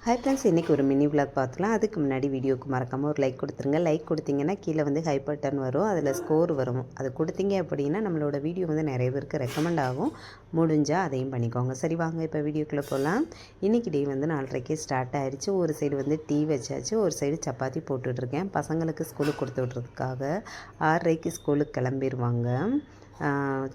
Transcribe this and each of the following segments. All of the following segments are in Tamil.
ஹாய் ஃப்ரெண்ட்ஸ், இன்றைக்கி ஒரு மினி விளாக் பார்த்துலாம். அதுக்கு முன்னாடி வீடியோக்கு மறக்காமல் ஒரு லைக் கொடுத்துருங்க. லைக் கொடுத்தீங்கன்னா கீழே வந்து ஹை பட்டன் வரும், அதில் ஸ்கோர் வரும். அது கொடுத்தீங்க அப்படின்னா நம்மளோட வீடியோ வந்து நிறைய பேருக்கு ரெக்கமெண்ட் ஆகும். முடிஞ்சால் அதையும் பண்ணிக்கோங்க. சரி, வாங்க இப்போ வீடியோக்குள்ளே போகலாம். இன்றைக்கி டே வந்து 4:30 ஸ்டார்ட் ஆகிடுச்சு. ஒரு சைடு வந்து டீ வச்சாச்சு, ஒரு சைடு சப்பாத்தி போட்டுட்ருக்கேன். பசங்களுக்கு ஸ்கூலுக்கு கொடுத்து விட்றதுக்காக 6:30 ஸ்கூலுக்கு கிளம்பிடுவாங்க.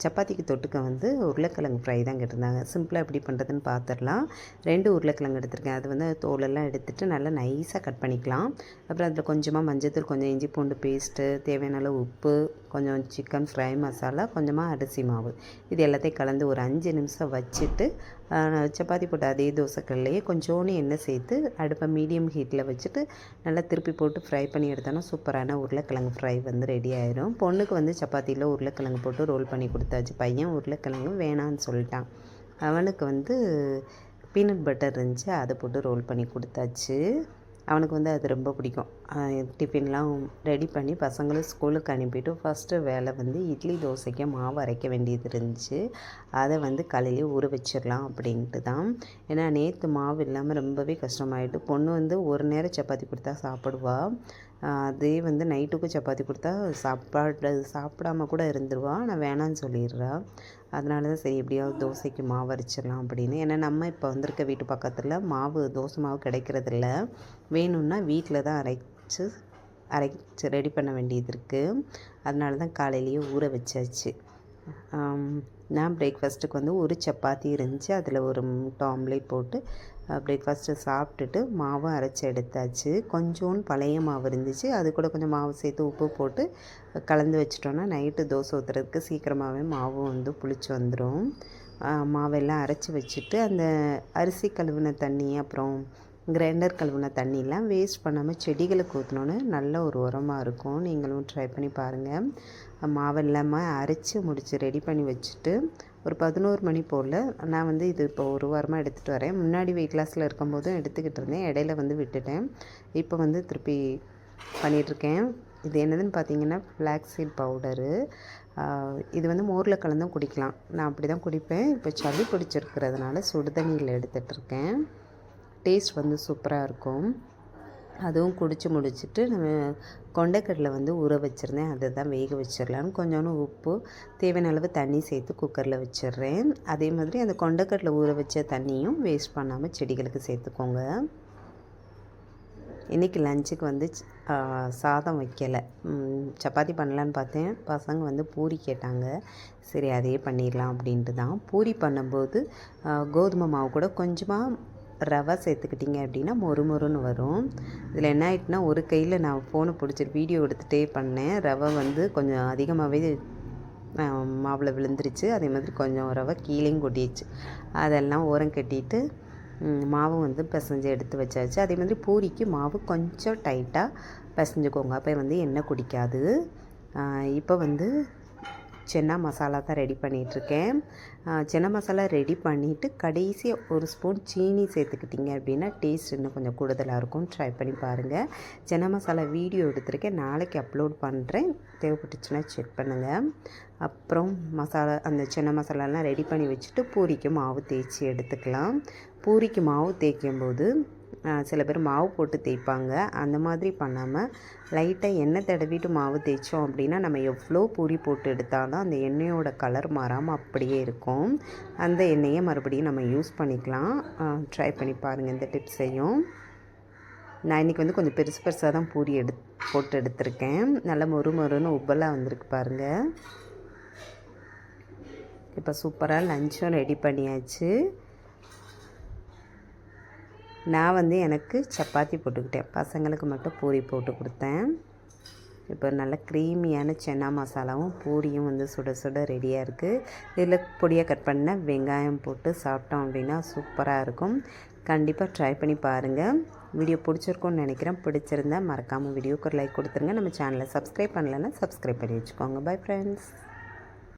சப்பாத்திக்கு தொட்டுக்க வந்து உருளைக்கிழங்கு ஃப்ரை தான் கேட்டிருந்தாங்க. சிம்பிளாக எப்படி பண்ணுறதுன்னு பார்த்துடலாம். 2 உருளைக்கிழங்கு எடுத்திருக்கேன். அது வந்து தோலெல்லாம் எடுத்துகிட்டு நல்லா நைஸாக கட் பண்ணிக்கலாம். அப்புறம் அதில் கொஞ்சமாக மஞ்சத்தூள், கொஞ்சம் இஞ்சி பூண்டு பேஸ்ட்டு, தேவையான அளவு உப்பு, கொஞ்சம் சிக்கன் ஃப்ரை மசாலா, கொஞ்சமாக அரிசி மாவு, இது எல்லாத்தையும் கலந்து ஒரு 5 நிமிஷம் வச்சுட்டு சப்பாத்தி போட்டு அதே தோசைக்கல்லையே கொஞ்சோண்டு எண்ணெய் சேர்த்து அடுப்பை மீடியம் ஹீட்டில் வச்சுட்டு நல்லா திருப்பி போட்டு ஃப்ரை பண்ணி எடுத்தோன்னா சூப்பரான உருளைக்கிழங்கு ஃப்ரை வந்து ரெடி ஆயிடும். பொண்ணுக்கு வந்து சப்பாத்தியில் உருளைக்கிழங்கு போட்டு ரோல் பண்ணி கொடுத்தாச்சு. பையன் உருளைக்கிழங்கு வேணான்னு சொல்லிட்டான். அவனுக்கு வந்து பீனட் பட்டர் இருந்துச்சு, அதை போட்டு ரோல் பண்ணி கொடுத்தாச்சு. அவனுக்கு வந்து அது ரொம்ப பிடிக்கும். டிஃபின்லாம் ரெடி பண்ணி பசங்களும் ஸ்கூலுக்கு அனுப்பிட்டு ஃபஸ்ட்டு வேலை வந்து இட்லி தோசைக்கு மாவு அரைக்க வேண்டியது இருந்துச்சு. அதை வந்து காலையிலே ஊற வச்சிடலாம் அப்படின்ட்டு தான். ஏன்னா நேற்று மாவு இல்லாமல் ரொம்பவே கஷ்டமாயிட்டு. பொண்ணு வந்து ஒரு நேரம் சப்பாத்தி கொடுத்தா சாப்பிடுவா. அதே வந்து நைட்டுக்கும் சப்பாத்தி கொடுத்தா சாப்பிடாம கூட இருந்துருவா. நான் வேணான்னு சொல்லிடுறா. அதனால தான் சரி எப்படியாவது தோசைக்கு மாவு அரைச்சிடலாம் அப்படின்னு. ஏன்னா நம்ம இப்போ வந்திருக்க வீட்டு பக்கத்தில் தோசை மாவு கிடைக்கிறதில்ல. வேணும்னா வீட்டில் தான் அரைச்சி ரெடி பண்ண வேண்டியது இருக்குது. அதனால தான் காலையிலேயே ஊற வச்சாச்சு. நான் பிரேக்ஃபாஸ்ட்டுக்கு வந்து ஒரு சப்பாத்தி இருந்துச்சு, அதில் ஒரு முட்டை ஆம்லேட் போட்டு பிரேக்ஃபாஸ்ட்டு சாப்பிட்டுட்டு மாவும் அரைச்சி எடுத்தாச்சு. கொஞ்சோண்டு பழைய மாவு இருந்துச்சு, அது கூட கொஞ்சம் மாவு சேர்த்து உப்பு போட்டு கலந்து வச்சிட்டோன்னா நைட்டு தோசை ஊற்றுறதுக்கு சீக்கிரமாகவே மாவும் வந்து புளிச்சு வந்துடும். மாவெல்லாம் அரைச்சி வச்சுட்டு அந்த அரிசி கழுவின தண்ணி, அப்புறம் கிரைண்டர் கழுவின தண்ணியெலாம் வேஸ்ட் பண்ணாமல் செடிகளுக்கு ஊற்றினோன்னு நல்ல ஒரு உரமாக இருக்கும். நீங்களும் ட்ரை பண்ணி பாருங்கள். மாவெல்லாமல் அரைச்சி முடித்து ரெடி பண்ணி வச்சுட்டு ஒரு 11 மணி போல் நான் வந்து இது இப்போ ஒரு வாரமாக எடுத்துகிட்டு வரேன். முன்னாடி வெயிட் லாஸில் இருக்கும்போதும் எடுத்துக்கிட்டு இருந்தேன், இடையில வந்து விட்டுட்டேன். இப்போ வந்து திருப்பி பண்ணிகிட்ருக்கேன். இது என்னதுன்னு பார்த்தீங்கன்னா ஃப்ளாக்ஸ் சீட் பவுடரு. இது வந்து மோரில் கலந்தும் குடிக்கலாம். நான் அப்படி தான் குடிப்பேன். இப்போ சளி பிடிச்சிருக்கிறதுனால சுடு தண்ணியில் எடுத்துகிட்ருக்கேன். டேஸ்ட் வந்து சூப்பராக இருக்கும். அதுவும் குடித்து முடிச்சுட்டு நம்ம கொண்டைக்கடலை வந்து ஊற வச்சுருந்தேன், அதை தான் வேக வச்சிடலான்னு கொஞ்சோண்டு உப்பு, தேவையான அளவு தண்ணி சேர்த்து குக்கரில் வச்சிடுறேன். அதே மாதிரி அந்த கொண்டைக்கடலை ஊற வச்ச தண்ணியும் வேஸ்ட் பண்ணாமல் செடிகளுக்கு சேர்த்துக்கோங்க. இன்றைக்கி லஞ்சுக்கு வந்து சாதம் வைக்கலை, சப்பாத்தி பண்ணலான்னு பார்த்தேன். பசங்க வந்து பூரி கேட்டாங்க, சரி அதையே பண்ணிடலாம் அப்படின்ட்டு தான். பூரி பண்ணும்போது கோதுமை மாவு கூட கொஞ்சமாக ரவை சேர்த்துக்கிட்டிங்க அப்படின்னா மொறுமொறுன்னு வரும். இதில் என்ன ஆகிட்டுனா, ஒரு கையில் நான் ஃபோனை பிடிச்சிட்டு வீடியோ எடுத்துகிட்டே பண்ணேன். ரவை வந்து கொஞ்சம் அதிகமாகவே மாவில் விழுந்துருச்சு. அதே மாதிரி கொஞ்சம் ரவை கீழேயும் கொட்டிடுச்சு. அதெல்லாம் ஓரம் கட்டிட்டு மாவு வந்து பிசைஞ்சு எடுத்து வச்சாச்சு. அதே மாதிரி பூரிக்கு மாவு கொஞ்சம் டைட்டாக பிசைஞ்சுக்கோங்க, அப்போ வந்து எண்ணெய் குடிக்காது. இப்போ வந்து சென்னா மசாலா தான் ரெடி பண்ணிகிட்ருக்கேன். சென்னா மசாலா ரெடி பண்ணிவிட்டு கடைசியாக ஒரு ஸ்பூன் சீனி சேர்த்துக்கிட்டிங்க அப்படின்னா டேஸ்ட் இன்னும் கொஞ்சம் கூடுதலாக இருக்கும். ட்ரை பண்ணி பாருங்கள். சென்னா மசாலா வீடியோ எடுத்திருக்கேன், நாளைக்கு அப்லோட் பண்ணுறேன், தேவைப்பட்டுச்சுன்னா செக் பண்ணுங்கள். அப்புறம் அந்த சென்னா மசாலாலாம் ரெடி பண்ணி வச்சுட்டு பூரிக்கு மாவு தேய்ச்சி எடுத்துக்கலாம். பூரிக்கு மாவு தேய்க்கும்போது சில பேர் மாவு போட்டு தேய்ப்பாங்க. அந்த மாதிரி பண்ணாமல் லைட்டாக எண்ணெய் தடவிட்டு மாவு தேய்ச்சோம் அப்படின்னா நம்ம எவ்வளோ பூரி போட்டு எடுத்தாலும் அந்த எண்ணெயோட கலர் மாறாமல் அப்படியே இருக்கும். அந்த எண்ணெயை மறுபடியும் நம்ம யூஸ் பண்ணிக்கலாம். ட்ரை பண்ணி பாருங்கள் இந்த டிப்ஸையும். நான் இன்றைக்கி வந்து கொஞ்சம் பெருசு பெருசாக தான் பூரி போட்டு எடுத்திருக்கேன். நல்லா மொறுன்னு உப்பலாக வந்திருக்கு பாருங்கள். இப்போ சூப்பராக லஞ்சும் ரெடி பண்ணியாச்சு. நான் வந்து எனக்கு சப்பாத்தி போட்டுக்கிட்டேன், பசங்களுக்கு மட்டும் பூரி போட்டு கொடுத்தேன். இப்போ நல்ல க்ரீமியான சென்னா மசாலாவும் பூரியும் வந்து சுட சுட ரெடியாக இருக்குது. இதில் பொடியாக கட் பண்ண வெங்காயம் போட்டு சாப்பிட்டோம் அப்படின்னா சூப்பராக இருக்கும். கண்டிப்பாக ட்ரை பண்ணி பாருங்கள். வீடியோ பிடிச்சிருக்கும்னு நினைக்கிறேன். பிடிச்சிருந்தா மறக்காமல் வீடியோக்கு ஒரு லைக் கொடுத்துருங்க. நம்ம சேனலை சப்ஸ்கிரைப் பண்ணலைன்னா சப்ஸ்கிரைப் பண்ணி வச்சுக்கோங்க. Bye friends.